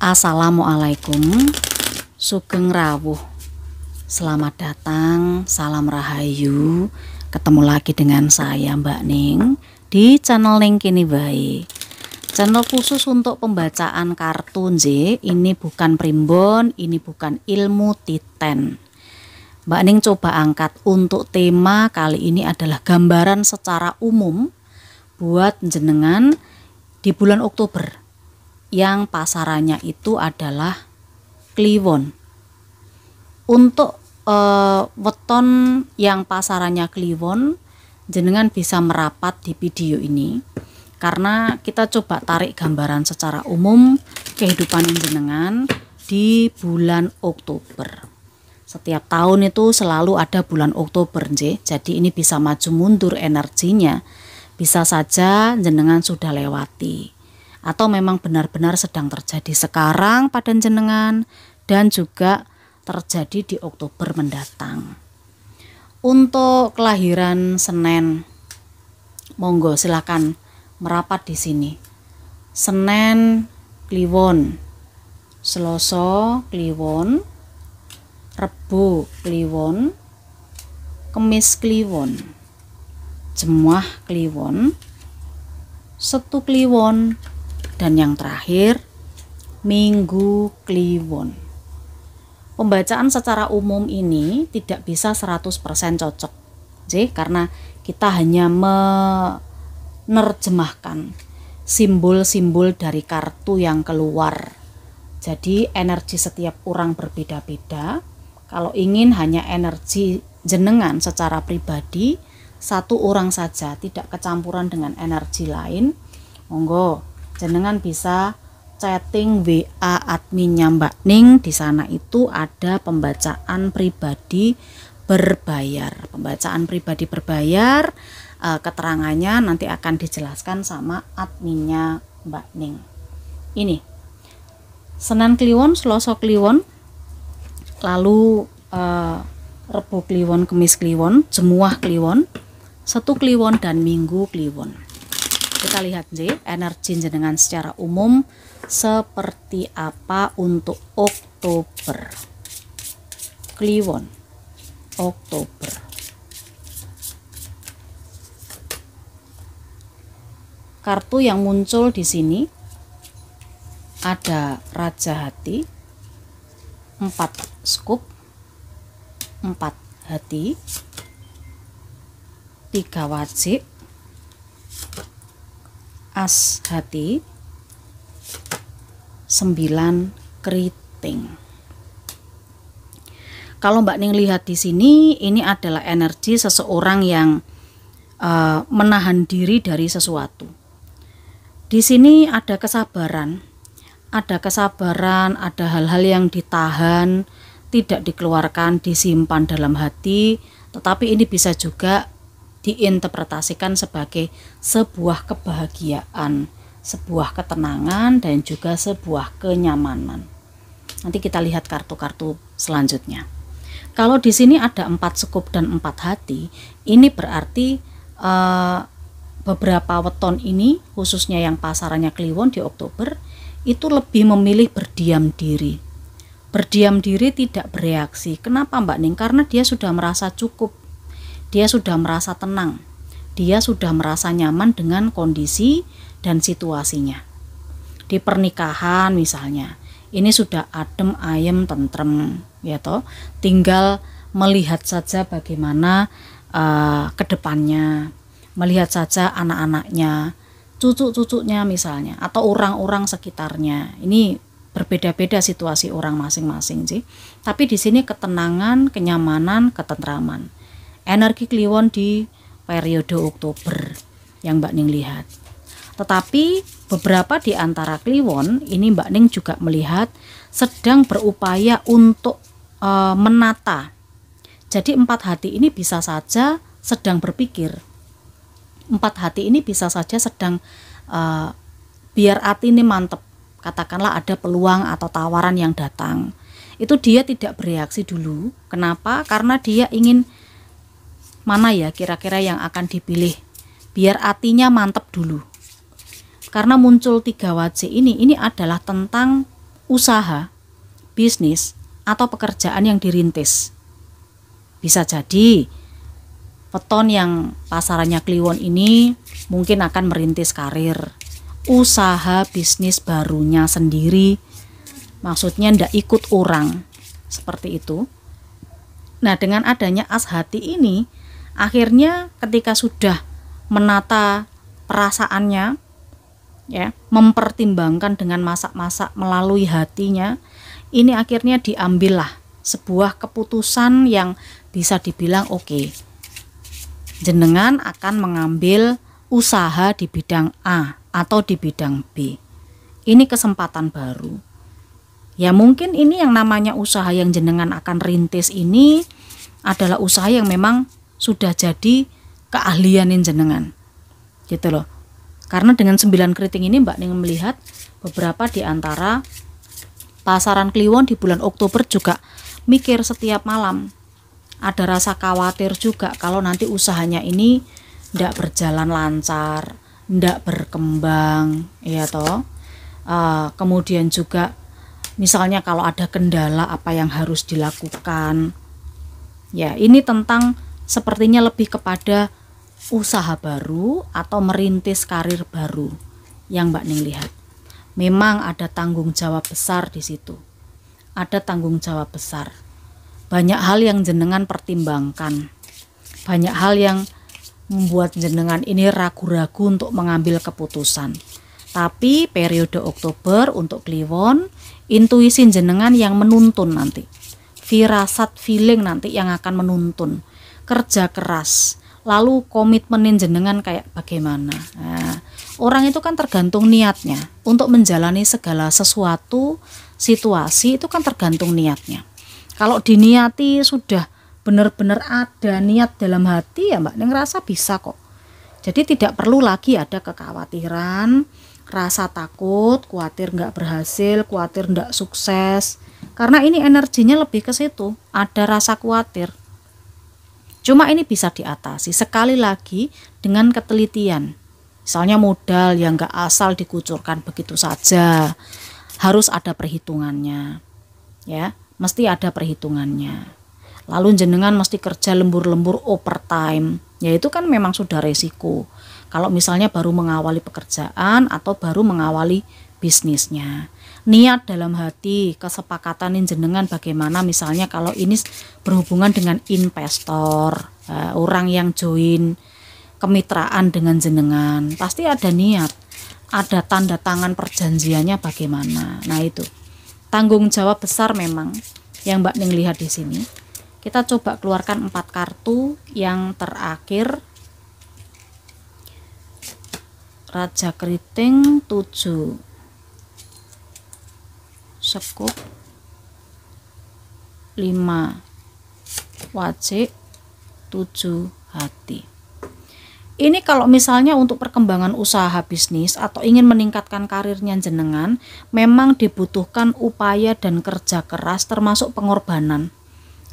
Assalamualaikum, sugeng rawuh, selamat datang, salam rahayu. Ketemu lagi dengan saya Mbak Ning di channel Ning Kini Bae. Channel khusus untuk pembacaan kartun J. Ini bukan primbon, ini bukan ilmu titen. Mbak Ning coba angkat untuk tema kali ini adalah gambaran secara umum buat jenengan di bulan Oktober, yang pasarannya itu adalah kliwon. Untuk weton yang pasarannya kliwon, jenengan bisa merapat di video ini karena kita coba tarik gambaran secara umum kehidupan jenengan di bulan Oktober. Setiap tahun itu selalu ada bulan Oktober, jadi ini bisa maju mundur energinya, bisa saja jenengan sudah lewati atau memang benar-benar sedang terjadi sekarang pada jenengan dan juga terjadi di Oktober mendatang. Untuk kelahiran Senen, monggo silakan merapat di sini. Senen kliwon, Selasa kliwon, Rebo kliwon, Kemis kliwon, Jemuah kliwon, Setu kliwon, dan yang terakhir Minggu kliwon. Pembacaan secara umum ini tidak bisa 100% cocok, karena kita hanya menerjemahkan simbol-simbol dari kartu yang keluar. Jadi energi setiap orang berbeda-beda. Kalau ingin hanya energi jenengan secara pribadi, satu orang saja, tidak kecampuran dengan energi lain, monggo jenengan bisa chatting WA adminnya Mbak Ning. Di sana itu ada pembacaan pribadi berbayar. Pembacaan pribadi berbayar, keterangannya nanti akan dijelaskan sama adminnya Mbak Ning. Ini Senin kliwon, Selasa kliwon, lalu Rebo kliwon, Kemis kliwon, Jemuah kliwon, Setu kliwon, dan Minggu kliwon. Kita lihat energi jenengan secara umum seperti apa untuk Oktober. Kliwon, Oktober. Kartu yang muncul di sini ada Raja Hati, 4 skup, 4 hati, 3 wajik, As hati, 9 keriting. Kalau Mbak Ning lihat di sini, ini adalah energi seseorang yang menahan diri dari sesuatu. Di sini ada kesabaran, ada hal-hal yang ditahan, tidak dikeluarkan, disimpan dalam hati, tetapi ini bisa juga diinterpretasikan sebagai sebuah kebahagiaan, sebuah ketenangan, dan juga sebuah kenyamanan. Nanti kita lihat kartu-kartu selanjutnya. Kalau di sini ada 4 skup dan 4 hati, ini berarti beberapa weton ini, khususnya yang pasarannya kliwon di Oktober, itu lebih memilih berdiam diri. Berdiam diri, tidak bereaksi. Kenapa Mbak Ning? Karena dia sudah merasa cukup. Dia sudah merasa tenang, dia sudah merasa nyaman dengan kondisi dan situasinya. Di pernikahan misalnya, ini sudah adem, ayem, tentrem, ya toh. Tinggal melihat saja bagaimana kedepannya, melihat saja anak-anaknya, cucu-cucunya misalnya, atau orang-orang sekitarnya. Ini berbeda-beda situasi orang masing-masing sih. Tapi di sini ketenangan, kenyamanan, ketentraman. Energi kliwon di periode Oktober yang Mbak Ning lihat. Tetapi beberapa di antara kliwon ini Mbak Ning juga melihat sedang berupaya untuk menata. Jadi 4 hati ini bisa saja sedang berpikir. 4 hati ini bisa saja sedang biar hati ini mantep. Katakanlah ada peluang atau tawaran yang datang. Itu dia tidak bereaksi dulu. Kenapa? Karena dia ingin mana ya kira-kira yang akan dipilih, biar hatinya mantep dulu. Karena muncul 3 wajik ini adalah tentang usaha, bisnis, atau pekerjaan yang dirintis. Bisa jadi weton yang pasarannya kliwon ini mungkin akan merintis karir, usaha bisnis barunya sendiri, maksudnya ndak ikut orang, seperti itu. Nah, dengan adanya as hati ini, akhirnya ketika sudah menata perasaannya, ya, mempertimbangkan dengan masak-masak melalui hatinya, ini akhirnya diambillah sebuah keputusan yang bisa dibilang oke. Jenengan akan mengambil usaha di bidang A atau di bidang B. Ini kesempatan baru. Ya mungkin ini yang namanya usaha yang jenengan akan rintis ini adalah usaha yang memang sudah jadi keahlian jenengan. Gitu loh. Karena dengan 9 keriting ini Mbak Ning melihat beberapa di antara pasaran kliwon di bulan Oktober juga mikir setiap malam. Ada rasa khawatir juga kalau nanti usahanya ini ndak berjalan lancar, ndak berkembang, ya toh. Kemudian juga misalnya kalau ada kendala apa yang harus dilakukan. Ya, ini tentang sepertinya lebih kepada usaha baru atau merintis karir baru yang Mbak Ning lihat. Memang ada tanggung jawab besar di situ. Ada tanggung jawab besar. Banyak hal yang jenengan pertimbangkan. Banyak hal yang membuat jenengan ini ragu-ragu untuk mengambil keputusan. Tapi periode Oktober untuk kliwon, intuisi jenengan yang menuntun nanti, firasat feeling nanti yang akan menuntun, kerja keras, lalu komitmenin jenengan kayak bagaimana. Nah, orang itu kan tergantung niatnya untuk menjalani segala sesuatu situasi, itu kan tergantung niatnya. Kalau diniati sudah benar-benar ada niat dalam hati, ya Mbak Ning ngerasa bisa kok. Jadi tidak perlu lagi ada kekhawatiran, rasa takut, khawatir nggak berhasil, khawatir nggak sukses. Karena ini energinya lebih ke situ, ada rasa khawatir. Cuma ini bisa diatasi sekali lagi dengan ketelitian. Misalnya modal yang nggak asal dikucurkan begitu saja, harus ada perhitungannya, ya, mesti ada perhitungannya. Lalu jenengan mesti kerja lembur-lembur overtime, ya itu kan memang sudah resiko. Kalau misalnya baru mengawali pekerjaan atau baru mengawali bisnisnya, niat dalam hati, kesepakatan jenengan bagaimana, misalnya kalau ini berhubungan dengan investor, orang yang join kemitraan dengan jenengan, pasti ada niat, ada tanda tangan perjanjiannya bagaimana. Nah itu tanggung jawab besar memang yang Mbak Ning lihat di sini. Kita coba keluarkan 4 kartu yang terakhir. Raja keriting 7 sekuk, 5 wajik, 7 hati. Ini kalau misalnya untuk perkembangan usaha bisnis atau ingin meningkatkan karirnya jenengan, memang dibutuhkan upaya dan kerja keras termasuk pengorbanan.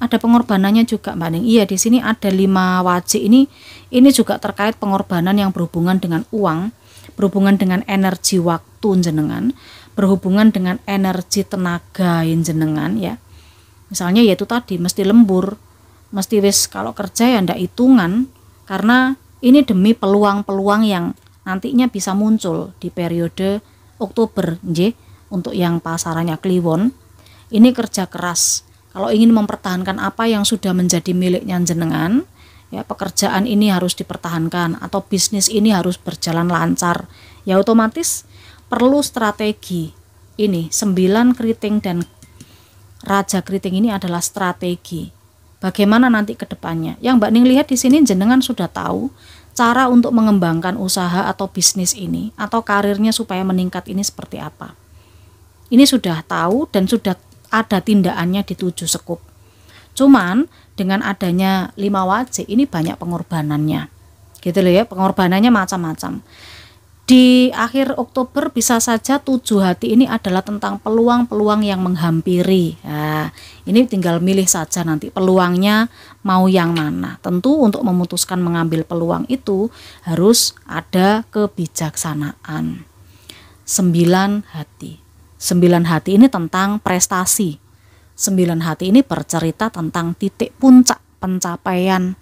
Ada pengorbanannya juga Mbak Ning. Iya, di sini ada 5 wajik ini juga terkait pengorbanan yang berhubungan dengan uang, berhubungan dengan energi waktu jenengan, berhubungan dengan energi tenaga jenengan, ya. Misalnya yaitu tadi mesti lembur, mesti wis kalau kerja ya ndak hitungan, karena ini demi peluang-peluang yang nantinya bisa muncul di periode Oktober, nggih. Untuk yang pasarannya kliwon, ini kerja keras. Kalau ingin mempertahankan apa yang sudah menjadi miliknya jenengan, ya pekerjaan ini harus dipertahankan atau bisnis ini harus berjalan lancar, ya otomatis perlu strategi. Ini 9 keriting dan raja keriting ini adalah strategi. Bagaimana nanti ke depannya? Yang Mbak Ning lihat di sini jenengan sudah tahu cara untuk mengembangkan usaha atau bisnis ini atau karirnya supaya meningkat ini seperti apa. Ini sudah tahu dan sudah ada tindakannya di 7 sekuk. Cuman dengan adanya 5 wajik ini banyak pengorbanannya. Gitu loh ya, pengorbanannya macam-macam. Di akhir Oktober bisa saja 7 hati ini adalah tentang peluang-peluang yang menghampiri. Nah, ini tinggal milih saja nanti peluangnya mau yang mana. Tentu untuk memutuskan mengambil peluang itu harus ada kebijaksanaan. 9 hati. 9 hati ini tentang prestasi. 9 hati ini bercerita tentang titik puncak pencapaian,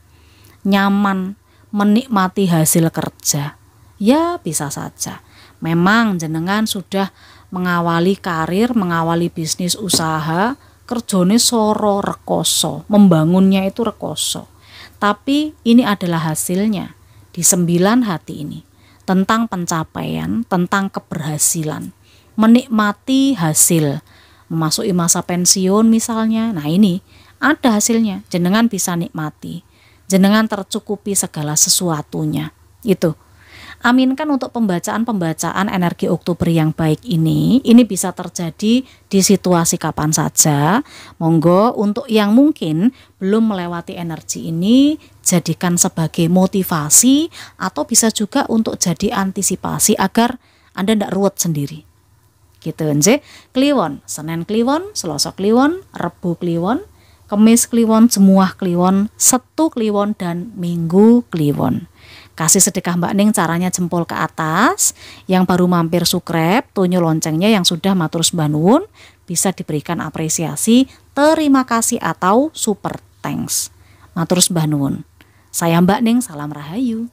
nyaman, menikmati hasil kerja. Ya bisa saja. Memang jenengan sudah mengawali karir, mengawali bisnis usaha, kerjone soro rekoso, membangunnya itu rekoso. Tapi ini adalah hasilnya di 9 hati ini. Tentang pencapaian, tentang keberhasilan, menikmati hasil, memasuki masa pensiun misalnya. Nah ini ada hasilnya, jenengan bisa nikmati, jenengan tercukupi segala sesuatunya. Itu. Aminkan untuk pembacaan energi Oktober yang baik ini bisa terjadi di situasi kapan saja. Monggo untuk yang mungkin belum melewati energi ini, jadikan sebagai motivasi atau bisa juga untuk jadi antisipasi agar Anda tidak ruwet sendiri. Gitu nje. Kliwon, Senin Kliwon, Selasa Kliwon, Rebu Kliwon, Kemis Kliwon, Jemuah Kliwon, Setu Kliwon, dan Minggu Kliwon. Kasih sedekah Mbak Ning, caranya jempol ke atas. Yang baru mampir subscribe, tunjuk loncengnya. Yang sudah matur sembah nuwun, bisa diberikan apresiasi, terima kasih atau super thanks. Matur sembah nuwun. Saya Mbak Ning, salam rahayu.